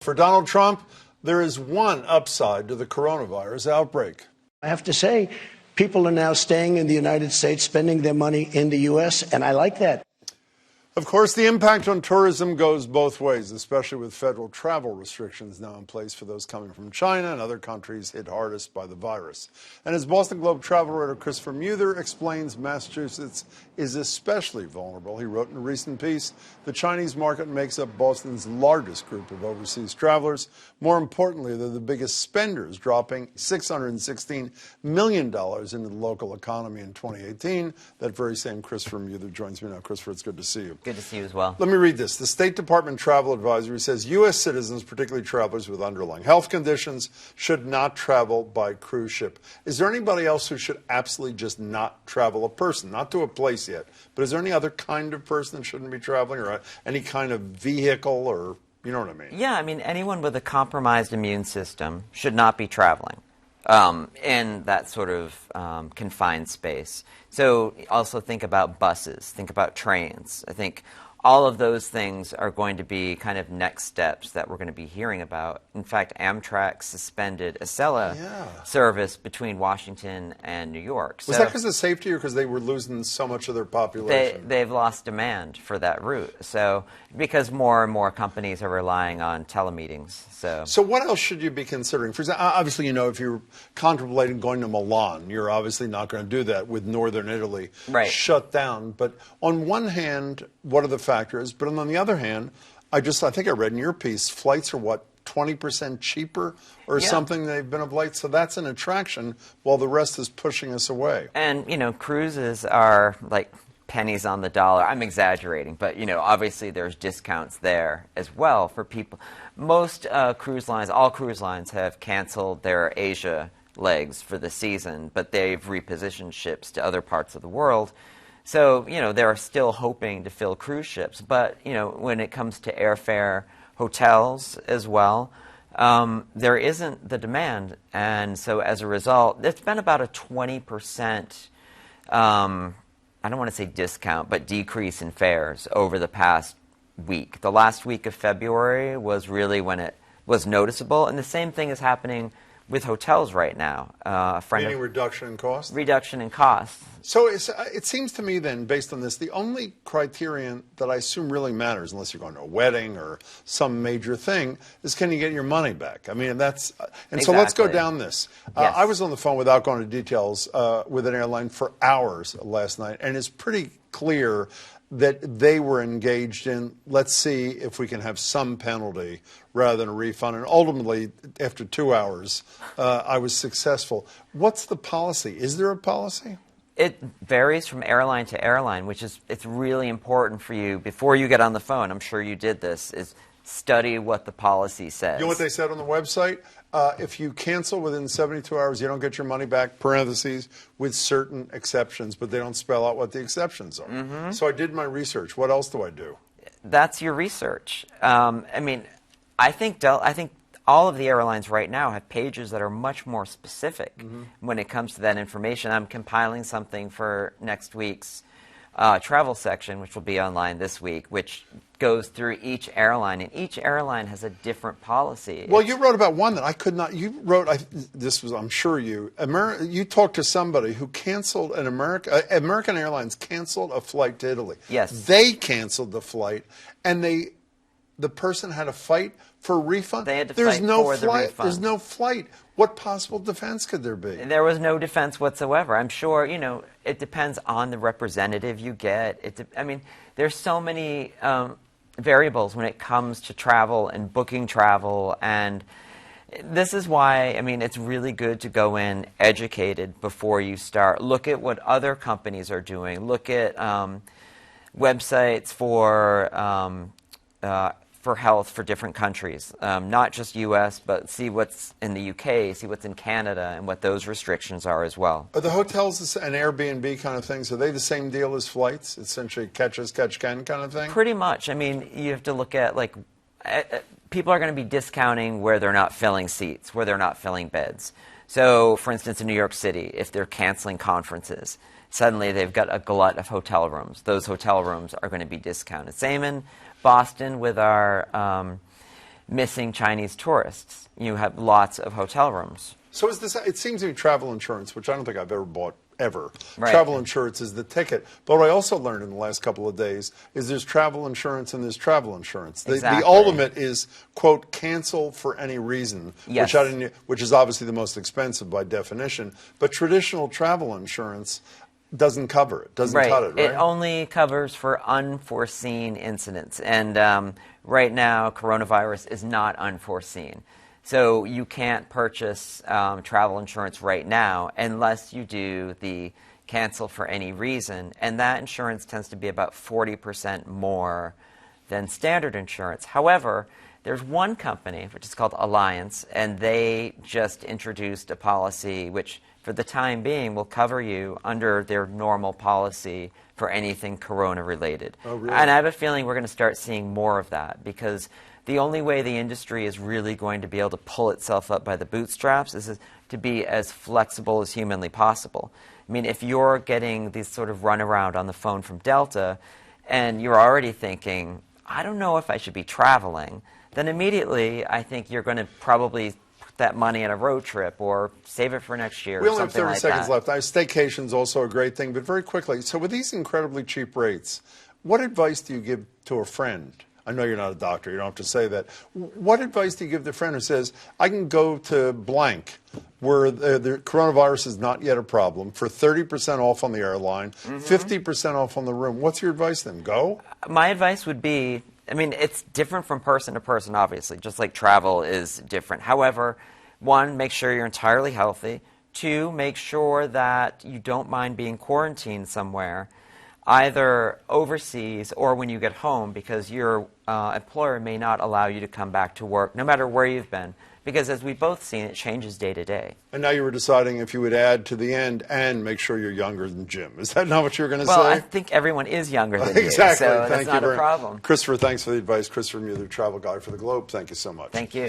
For Donald Trump, there is one upside to the coronavirus outbreak. I have to say, people are now staying in the United States, spending their money in the U.S., and I like that. Of course, the impact on tourism goes both ways, especially with federal travel restrictions now in place for those coming from China and other countries hit hardest by the virus. And as Boston Globe travel writer Christopher Muther explains, Massachusetts is especially vulnerable. He wrote in a recent piece, the Chinese market makes up Boston's largest group of overseas travelers. More importantly, they're the biggest spenders, dropping $616 million into the local economy in 2018. That very same Christopher Muther joins me now. Christopher, it's good to see you. Good to see you as well. Let me read this. The State Department Travel Advisory says U.S. citizens, particularly travelers with underlying health conditions, should not travel by cruise ship. Is there anybody else who should absolutely just not travel? A person, not to a place yet, but is there any other kind of person that shouldn't be traveling, or any kind of vehicle, or you know what I mean? Yeah, I mean, anyone with a compromised immune system should not be traveling in that sort of confined space. So also think about buses, think about trains. I think all of those things are going to be kind of next steps that we're going to be hearing about. In fact, Amtrak suspended a Acela service between Washington and New York. Was that because of safety or because they were losing so much of their population? They've lost demand for that route. So because more and more companies are relying on telemeetings. So what else should you be considering? For example, obviously, you know, if you're contemplating going to Milan, you're obviously not going to do that with northern Italy shut down. But on one hand, what are the factors? But on the other hand, I think I read in your piece, flights are what, 20% cheaper or something they've been of late. So that's an attraction while the rest is pushing us away. And, you know, cruises are like pennies on the dollar. I'm exaggerating, but, you know, obviously there's discounts there as well for people. Most cruise lines, all cruise lines have canceled their Asia legs for the season, but they've repositioned ships to other parts of the world. So, you know, they're still hoping to fill cruise ships. But, you know, when it comes to airfare, hotels as well, there isn't the demand. And so as a result, it's been about a 20%, I don't want to say discount, but decrease in fares over the past week. The last week of February was really when it was noticeable. And the same thing is happening with hotels right now. Meaning reduction in cost? Reduction in cost. So it seems to me then, based on this, the only criterion that I assume really matters, unless you're going to a wedding or some major thing, is can you get your money back? I mean, that's... And so let's go down this. Yes. I was on the phone, without going into details, with an airline for hours last night, and it's pretty clear that they were engaged in, let's see if we can have some penalty rather than a refund. And ultimately, after 2 hours, I was successful. What's the policy? Is there a policy? It varies from airline to airline, which is, it's really important for you, before you get on the phone, I'm sure you did this, is study what the policy says. You know what they said on the website? If you cancel within 72 hours, you don't get your money back, parentheses, with certain exceptions, but they don't spell out what the exceptions are. So I did my research. What else do I do? That's your research. I mean, I think all of the airlines right now have pages that are much more specific when it comes to that information. I'm compiling something for next week's travel section, which will be online this week, which goes through each airline, and each airline has a different policy. Well, you wrote about one that I could not. You wrote, I'm sure you talked to somebody who canceled American Airlines canceled a flight to Italy. Yes. They canceled the flight, and the person had to fight for a refund. They had to fight for the refund. There's no flight. What possible defense could there be? There was no defense whatsoever. I'm sure, you know, it depends on the representative you get. I mean, there's so many variables when it comes to travel and booking travel, and this is why, I mean, it's really good to go in educated before you start. Look at what other companies are doing. Look at websites for health for different countries, not just U.S., but see what's in the U.K., see what's in Canada, and what those restrictions are as well. Are the hotels and Airbnb kind of things, are they the same deal as flights? Essentially catch as catch can kind of thing? Pretty much. I mean, you have to look at, like, people are going to be discounting where they're not filling seats, where they're not filling beds. So, for instance, in New York City, if they're canceling conferences, suddenly they've got a glut of hotel rooms. Those hotel rooms are going to be discounted. Same in Boston with our missing Chinese tourists. You have lots of hotel rooms. So is this, it seems to me travel insurance, which I don't think I've ever bought ever. Right. Travel insurance is the ticket. But what I also learned in the last couple of days is there's travel insurance and there's travel insurance. Exactly. The ultimate is, quote, cancel for any reason, Yes. which is obviously the most expensive by definition. But traditional travel insurance doesn't cover it, doesn't cut it, right? It only covers for unforeseen incidents. And right now, coronavirus is not unforeseen. So you can't purchase travel insurance right now unless you do the cancel for any reason. And that insurance tends to be about 40% more than standard insurance. However, there's one company, which is called Alliance, and they just introduced a policy which, for the time being, will cover you under their normal policy for anything corona-related. Oh, really? And I have a feeling we're going to start seeing more of that, because the only way the industry is really going to be able to pull itself up by the bootstraps is to be as flexible as humanly possible. I mean, if you're getting these sort of runaround on the phone from Delta, and you're already thinking, I don't know if I should be traveling, then immediately I think you're going to probably put that money in a road trip or save it for next year. We or only have something 30 like seconds that. left. Staycation's also a great thing, but very quickly. So with these incredibly cheap rates, what advice do you give to a friend? I know you're not a doctor. You don't have to say that. What advice do you give the friend who says, I can go to blank, where the coronavirus is not yet a problem, for 30% off on the airline, 50% off on the room? What's your advice then? Go? My advice would be, I mean, it's different from person to person, obviously, just like travel is different. However, one, make sure you're entirely healthy. Two, make sure that you don't mind being quarantined somewhere, either overseas or when you get home, because your employer may not allow you to come back to work, no matter where you've been. Because as we've both seen, it changes day to day. And now you were deciding if you would add to the end and make sure you're younger than Jim. Is that not what you were going to Well, say? I think everyone is younger than Exactly. you, so Thank that's you not a very problem. Christopher, thanks for the advice. Christopher Muther, travel guide for the Globe. Thank you so much. Thank you.